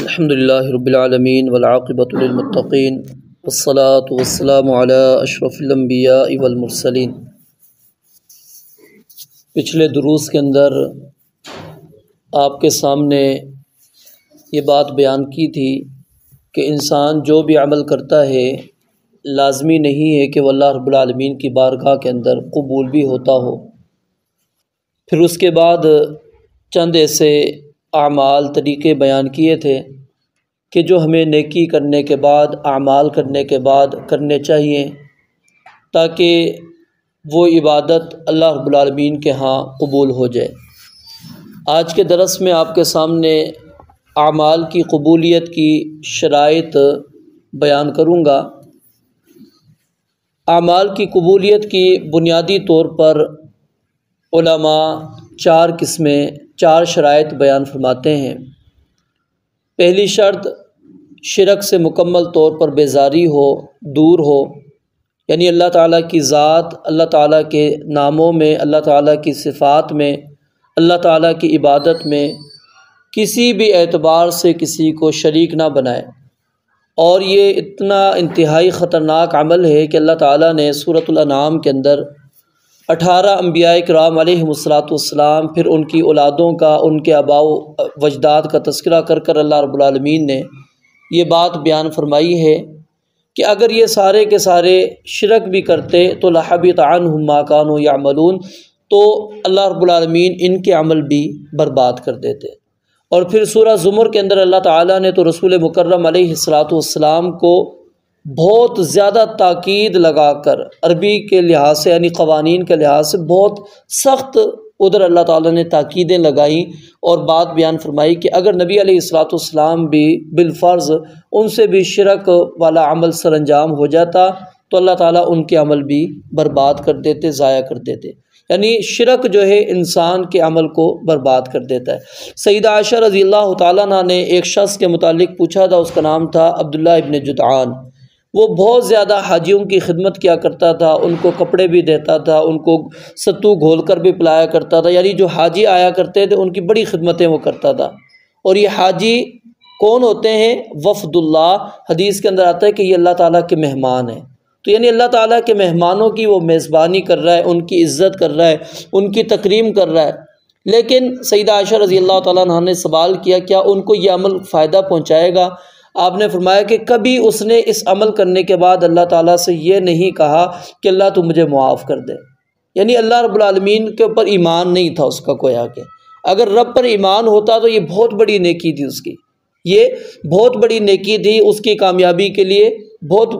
الحمد للہ رب العالمین والعاقبۃ للمتقین والصلاة والسلام علی اشرف الانبیاء والمرسلین۔ پچھلے دروس کے اندر آپ کے سامنے یہ بات بیان کی تھی کہ انسان جو بھی عمل کرتا ہے لازمی نہیں ہے کہ وہ اللہ رب العالمین کی بارگاہ کے اندر قبول بھی ہوتا ہو۔ پھر اس کے بعد چند ایسے اعمال طریقے بیان کیے تھے کہ جو ہمیں نیکی کرنے کے بعد اعمال کرنے کے بعد کرنے چاہیے تاکہ وہ عبادت اللہ رب العالمین کے ہاں قبول ہو جائے۔ آج کے درس میں آپ کے سامنے اعمال کی قبولیت کی شرائط بیان کروں گا۔ اعمال کی قبولیت کی بنیادی طور پر علماء چار شرائط بیان فرماتے ہیں۔ پہلی شرط شرک سے مکمل طور پر بیزاری ہو، دور ہو، یعنی اللہ تعالیٰ کی ذات، اللہ تعالیٰ کے ناموں میں، اللہ تعالیٰ کی صفات میں، اللہ تعالیٰ کی عبادت میں کسی بھی اعتبار سے کسی کو شریک نہ بنائے۔ اور یہ اتنا انتہائی خطرناک عمل ہے کہ اللہ تعالیٰ نے سورۃ الانعام کے اندر 18 انبیاء کرام علیہم السلام پھر ان کی اولادوں کا، ان کے آباء و اجداد کا تذکرہ کر اللہ رب العالمین نے یہ بات بیان فرمائی ہے کہ اگر یہ سارے کے سارے شرک بھی کرتے تو لَحَبِطَ عَنْهُمْ مَا كَانُوا يَعْمَلُونَ، تو اللہ رب العالمین ان کے عمل بھی برباد کر دیتے۔ اور پھر سورہ زمر کے اندر اللہ تعالیٰ نے تو رسول مکرم علیہ السلام کو بہت زیادہ تاکید لگا کر عربی کے لحاظ سے، یعنی قوانین کے لحاظ سے بہت سخت ادھر اللہ تعالیٰ نے تاکیدیں لگائیں اور بات بیان فرمائی کہ اگر نبی علیہ السلام بھی بالفرض ان سے بھی شرک والا عمل سر انجام ہو جاتا تو اللہ تعالیٰ ان کے عمل بھی برباد کر دیتے، ضائع کر دیتے۔ یعنی شرک جو ہے انسان کے عمل کو برباد کر دیتا ہے۔ سیدہ عائشہ رضی اللہ تعالیٰ عنہ نے ایک شخص کے متعلق پوچھا تھا، اس کا نام تھا عبداللہ ابن جدعان۔ وہ بہت زیادہ حاجیوں کی خدمت کیا کرتا تھا، ان کو کپڑے بھی دیتا تھا، ان کو ستو گھول کر بھی پلایا کرتا تھا، یعنی جو حاجی آیا کرتے تھے ان کی بڑی خدمتیں وہ کرتا تھا۔ اور یہ حاجی کون ہوتے ہیں؟ وفد اللہ، حدیث کے اندر آتا ہے کہ یہ اللہ تعالیٰ کے مہمان ہیں۔ تو یعنی اللہ تعالیٰ کے مہمانوں کی وہ میزبانی کر رہا ہے، ان کی عزت کر رہا ہے، ان کی تکریم کر رہا ہے۔ لیکن سیدہ عائشہ رضی اللہ تعالیٰ عنہ نے سوال کیا کیا ان کو یہ عمل فائدہ پہنچائے گا؟ آپ نے فرمایا کہ کبھی اس نے اس عمل کرنے کے بعد اللہ تعالیٰ سے یہ نہیں کہا کہ اللہ تو مجھے معاف کر دے۔ یعنی اللہ رب العالمین کے اوپر ایمان نہیں تھا اس کا، گویا کہ اگر رب پر ایمان ہوتا تو یہ بہت بڑی نیکی تھی اس کی، یہ بہت بڑی نیکی تھی اس کی کامیابی کے لیے، بہت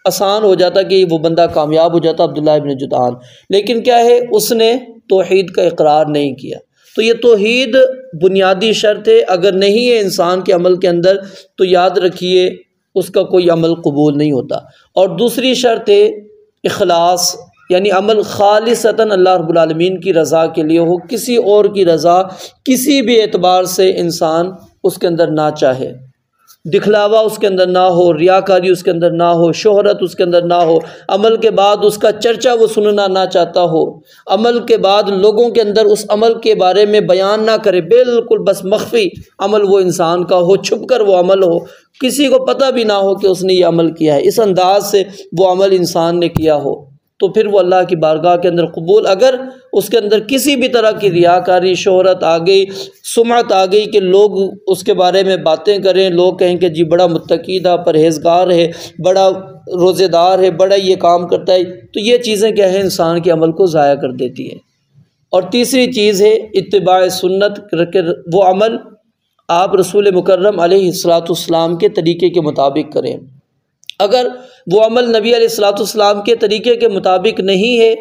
آسان ہو جاتا کہ وہ بندہ کامیاب ہو جاتا عبداللہ ابن جدعان۔ لیکن کیا ہے، اس نے توحید کا اقرار نہیں کیا۔ تو یہ توحید بنیادی شرط ہے، اگر نہیں ہے انسان کے عمل کے اندر تو یاد رکھیے اس کا کوئی عمل قبول نہیں ہوتا۔ اور دوسری شرط ہے اخلاص، یعنی عمل خالصتاً اللہ رب العالمین کی رضا کے لیے ہو، کسی اور کی رضا کسی بھی اعتبار سے انسان اس کے اندر نہ چاہے، دکھلاوا اس کے اندر نہ ہو، ریاکاری اس کے اندر نہ ہو، شہرت اس کے اندر نہ ہو، عمل کے بعد اس کا چرچا وہ سننا نہ چاہتا ہو، عمل کے بعد لوگوں کے اندر اس عمل کے بارے میں بیان نہ کرے، بالکل بس مخفی عمل وہ انسان کا ہو، چھپ کر وہ عمل ہو، کسی کو پتہ بھی نہ ہو کہ اس نے یہ عمل کیا ہے، اس انداز سے وہ عمل انسان نے کیا ہو تو پھر وہ اللہ کی بارگاہ کے اندر قبول۔ اگر اس کے اندر کسی بھی طرح کی ریاکاری، شہرت آ گئی، سمعت آ گئی کہ لوگ اس کے بارے میں باتیں کریں، لوگ کہیں کہ جی بڑا متقی تھا، پرہیزگار ہے، بڑا روزے دار ہے، بڑا یہ کام کرتا ہے، تو یہ چیزیں کیا ہے انسان کے عمل کو ضائع کر دیتی ہیں۔ اور تیسری چیز ہے اتباع سنت، وہ عمل آپ رسول مکرم علیہ السلام کے طریقے کے مطابق کریں۔ اگر وہ عمل نبی علیہ السلام کے طریقے کے مطابق نہیں ہے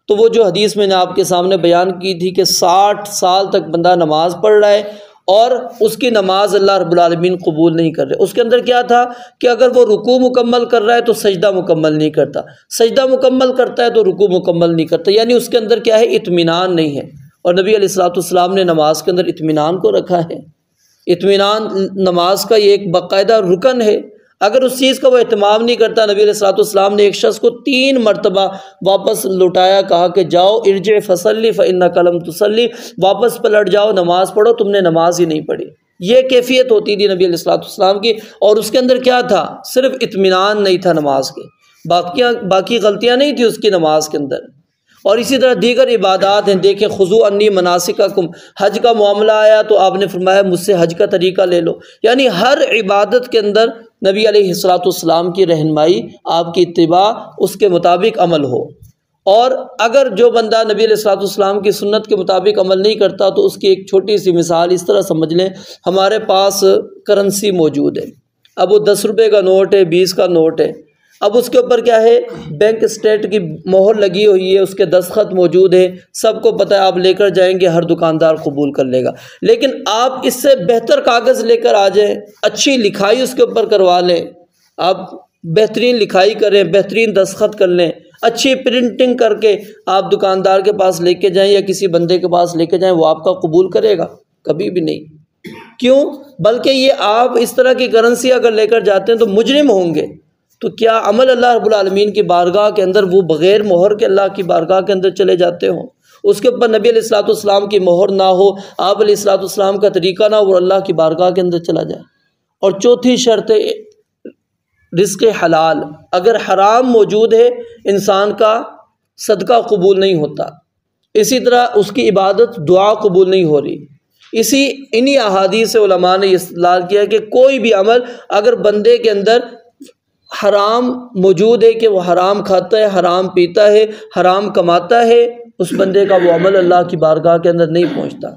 تو وہ جو حدیث میں نے آپ کے سامنے بیان کی تھی کہ 60 سال تک بندہ نماز پڑھ رہا ہے اور اس کی نماز اللہ رب العالمین قبول نہیں کر رہے۔ اس کے اندر کیا تھا کہ اگر وہ رکوع مکمل کر رہا ہے تو سجدہ مکمل نہیں کرتا، سجدہ مکمل کرتا ہے تو رکوع مکمل نہیں کرتا، یعنی اس کے اندر کیا ہے، اطمینان نہیں ہے۔ اور نبی علیہ السلام نے نماز کے اندر اطمینان کو رکھا ہے۔ اطمینان نماز کا یہ ایک باقاعدہ رکن ہے۔ اگر اس چیز کا وہ اہتمام نہیں کرتا، نبی علیہ السلام نے ایک شخص کو 3 مرتبہ واپس لوٹایا، کہا کہ جاؤ ارجع فصلی فإنک لم تصلی، واپس پلٹ جاؤ، نماز پڑھو، تم نے نماز ہی نہیں پڑھی۔ یہ کیفیت ہوتی تھی نبی علیہ السلام کی، اور اس کے اندر کیا تھا؟ صرف اطمینان نہیں تھا نماز کے، باقی غلطیاں نہیں تھی اس کی نماز کے اندر۔ اور اسی طرح دیگر عبادات ہیں، دیکھیں خذوا عنی مناسککم، حج کا معاملہ آیا تو آپ نے فرمایا مجھ سے حج کا طریقہ لے لو، یعنی ہر عبادت کے اندر نبی علیہ السلام کی رہنمائی، آپ کی اتباع، اس کے مطابق عمل ہو۔ اور اگر جو بندہ نبی علیہ السلام کی سنت کے مطابق عمل نہیں کرتا تو اس کی ایک چھوٹی سی مثال اس طرح سمجھ لیں، ہمارے پاس کرنسی موجود ہے، اب وہ 10 روپے کا نوٹ ہے، 20 کا نوٹ ہے، اب اس کے اوپر کیا ہے؟ بینک اسٹیٹ کی مہر لگی ہوئی ہے، اس کے دستخط موجود ہے، سب کو پتہ ہے، آپ لے کر جائیں گے ہر دکاندار قبول کر لے گا۔ لیکن آپ اس سے بہتر کاغذ لے کر آ جائیں، اچھی لکھائی اس کے اوپر کروا لیں، آپ بہترین لکھائی کریں، بہترین دستخط کر لیں، اچھی پرنٹنگ کر کے آپ دکاندار کے پاس لے کے جائیں یا کسی بندے کے پاس لے کے جائیں، وہ آپ کا قبول کرے گا؟ کبھی بھی نہیں۔ کیوں؟ بلکہ یہ آپ اس طرح کی کرنسی اگر لے کر جاتے ہیں تو مجرم ہوں گے۔ تو کیا عمل اللہ رب العالمین کی بارگاہ کے اندر وہ بغیر مہر کے اللہ کی بارگاہ کے اندر چلے جاتے ہوں؟ اس کے اوپر نبی علیہ السلام کی مہر نہ ہو، آپ علیہ السلام کا طریقہ نہ ہو، وہ اللہ کی بارگاہ کے اندر چلا جائے۔ اور چوتھی شرط رزق حلال، اگر حرام موجود ہے انسان کا صدقہ قبول نہیں ہوتا، اسی طرح اس کی عبادت دعا قبول نہیں ہو رہی۔ انہی احادیث سے علماء نے استدلال کیا کہ کوئی بھی عمل اگر بندے کے اندر حرام موجود ہے کہ وہ حرام کھاتا ہے، حرام پیتا ہے، حرام کماتا ہے، اس بندے کا وہ عمل اللہ کی بارگاہ کے اندر نہیں پہنچتا۔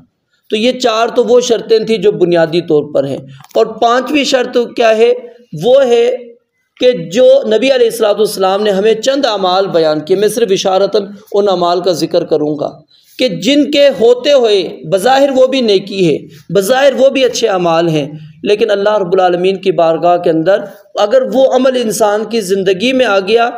تو یہ 4 تو وہ شرطیں تھیں جو بنیادی طور پر ہیں۔ اور 5ویں شرط کیا ہے؟ وہ ہے کہ جو نبی علیہ السلام نے ہمیں چند اعمال بیان کیے، میں صرف اشارتاً ان اعمال کا ذکر کروں گا کہ جن کے ہوتے ہوئے بظاہر وہ بھی نیکی ہے، بظاہر وہ بھی اچھے اعمال ہیں، لیکن اللہ رب العالمین کی بارگاہ کے اندر اگر وہ عمل انسان کی زندگی میں آ گیا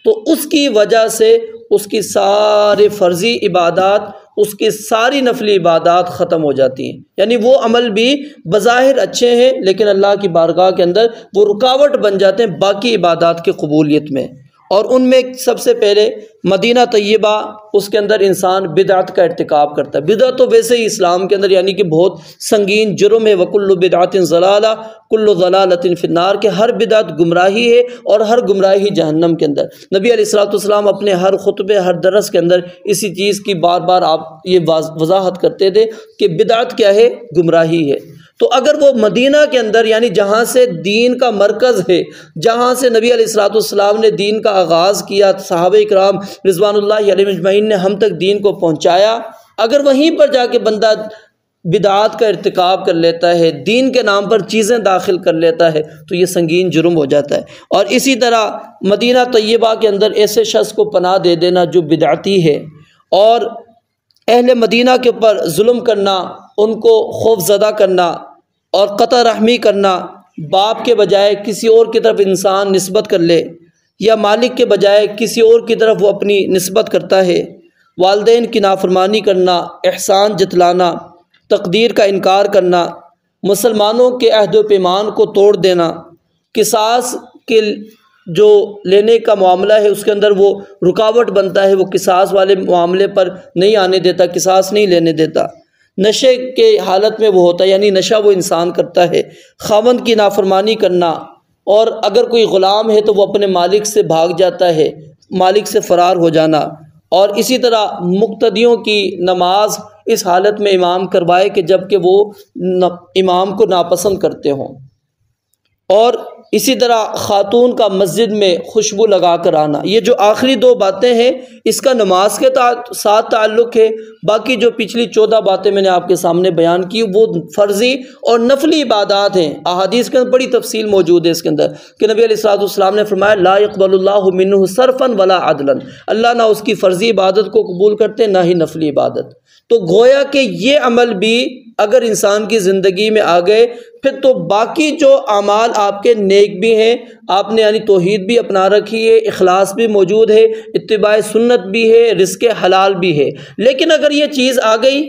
تو اس کی وجہ سے اس کی سارے فرضی عبادات، اس کی ساری نفلی عبادات ختم ہو جاتی ہیں۔ یعنی وہ عمل بھی بظاہر اچھے ہیں لیکن اللہ کی بارگاہ کے اندر وہ رکاوٹ بن جاتے ہیں باقی عبادات کی قبولیت میں۔ اور ان میں سب سے پہلے مدینہ طیبہ، اس کے اندر انسان بدعت کا ارتکاب کرتا ہے۔ بدعت تو ویسے ہی اسلام کے اندر یعنی کہ بہت سنگین جرم ہے، وَكُلُّ بِدْعَةٍ ضَلَالَةٍ كُلُّ ضَلَالَةٍ فِي النَّارِ، کہ ہر بدعت گمراہی ہے اور ہر گمراہی جہنم کے اندر۔ نبی علیہ السلام اپنے ہر خطبے، ہر درس کے اندر اسی چیز کی بار بار آپ یہ وضاحت کرتے تھے کہ بدعت کیا ہے؟ گمراہی ہے۔ تو اگر وہ مدینہ کے اندر یعنی جہاں سے دین کا مرکز ہے، جہاں سے نبی علیہ السلام نے دین کا آغاز کیا، صحابہ کرام رضوان اللہ علیہم اجمعین نے ہم تک دین کو پہنچایا، اگر وہیں پر جا کے بندہ بدعات کا ارتکاب کر لیتا ہے، دین کے نام پر چیزیں داخل کر لیتا ہے تو یہ سنگین جرم ہو جاتا ہے۔ اور اسی طرح مدینہ طیبہ کے اندر ایسے شخص کو پناہ دے دینا جو بدعتی ہے، اور اہل مدینہ کے اوپر ظلم کرنا، ان کو خوف زدہ کرنا اور قطع رحمی کرنا، باپ کے بجائے کسی اور کی طرف انسان نسبت کر لے یا مالک کے بجائے کسی اور کی طرف وہ اپنی نسبت کرتا ہے، والدین کی نافرمانی کرنا، احسان جتلانا، تقدیر کا انکار کرنا، مسلمانوں کے عہد و پیمان کو توڑ دینا، قصاص کے جو لینے کا معاملہ ہے اس کے اندر وہ رکاوٹ بنتا ہے، وہ قصاص والے معاملے پر نہیں آنے دیتا، قصاص نہیں لینے دیتا، نشے کے حالت میں وہ ہوتا ہے یعنی نشہ وہ انسان کرتا ہے، خاوند کی نافرمانی کرنا، اور اگر کوئی غلام ہے تو وہ اپنے مالک سے بھاگ جاتا ہے، مالک سے فرار ہو جانا، اور اسی طرح مقتدیوں کی نماز اس حالت میں امام کروائے کہ جب کہ وہ امام کو ناپسند کرتے ہوں، اور اسی طرح خاتون کا مسجد میں خوشبو لگا کر آنا۔ یہ جو آخری 2 باتیں ہیں اس کا نماز کے ساتھ تعلق ہے، باقی جو پچھلی 14 باتیں میں نے آپ کے سامنے بیان کی وہ فرضی اور نفلی عبادات ہیں۔ احادیث کے اندر بڑی تفصیل موجود ہے اس کے اندر کہ نبی علیہ السلام نے فرمایا لا يقبل اللہ منہ صرفا ولا عدلا، اللہ نہ اس کی فرضی عبادت کو قبول کرتے نہ ہی نفلی عبادت۔ تو گویا کہ یہ عمل بھی اگر انسان کی زندگی میں آ گئے پھر تو باقی جو اعمال آپ کے نیک بھی ہیں، آپ نے یعنی توحید بھی اپنا رکھی ہے، اخلاص بھی موجود ہے، اتباع سنت بھی ہے، رزق حلال بھی ہے، لیکن اگر یہ چیز آ گئی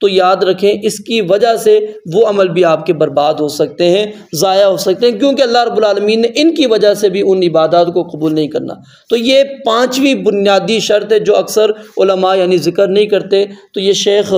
تو یاد رکھیں اس کی وجہ سے وہ عمل بھی آپ کے برباد ہو سکتے ہیں، ضائع ہو سکتے ہیں، کیونکہ اللہ رب العالمین نے ان کی وجہ سے بھی ان عبادات کو قبول نہیں کرنا۔ تو یہ پانچویں بنیادی شرط ہے جو اکثر علماء یعنی ذکر نہیں کرتے، تو یہ شیخ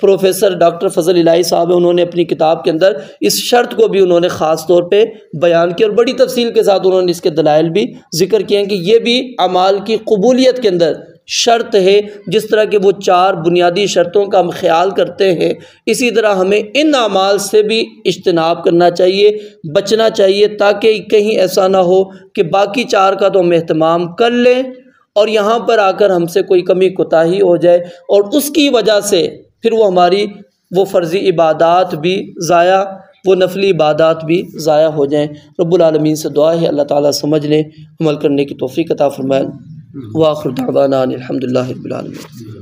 پروفیسر ڈاکٹر فضل الہی صاحب ہیں، انہوں نے اپنی کتاب کے اندر اس شرط کو بھی انہوں نے خاص طور پہ بیان کیا، اور بڑی تفصیل کے ساتھ انہوں نے اس کے دلائل بھی ذکر کیے ہیں کہ یہ بھی اعمال کی قبولیت کے اندر شرط ہے۔ جس طرح کہ وہ 4 بنیادی شرطوں کا ہم خیال کرتے ہیں، اسی طرح ہمیں ان اعمال سے بھی اجتناب کرنا چاہیے، بچنا چاہیے، تاکہ کہیں ایسا نہ ہو کہ باقی 4 کا تو ہم اہتمام کر لیں اور یہاں پر آ کر ہم سے کوئی کمی کوتاہی ہو جائے اور اس کی وجہ سے پھر وہ ہماری وہ فرضی عبادات بھی ضائع، وہ نفلی عبادات بھی ضائع ہو جائیں۔ رب العالمین سے دعا ہے اللہ تعالیٰ سمجھ لیں، عمل کرنے کی توفیق عطا فرمائے۔ وآخر دعوانا الحمدللہ رب العالمین۔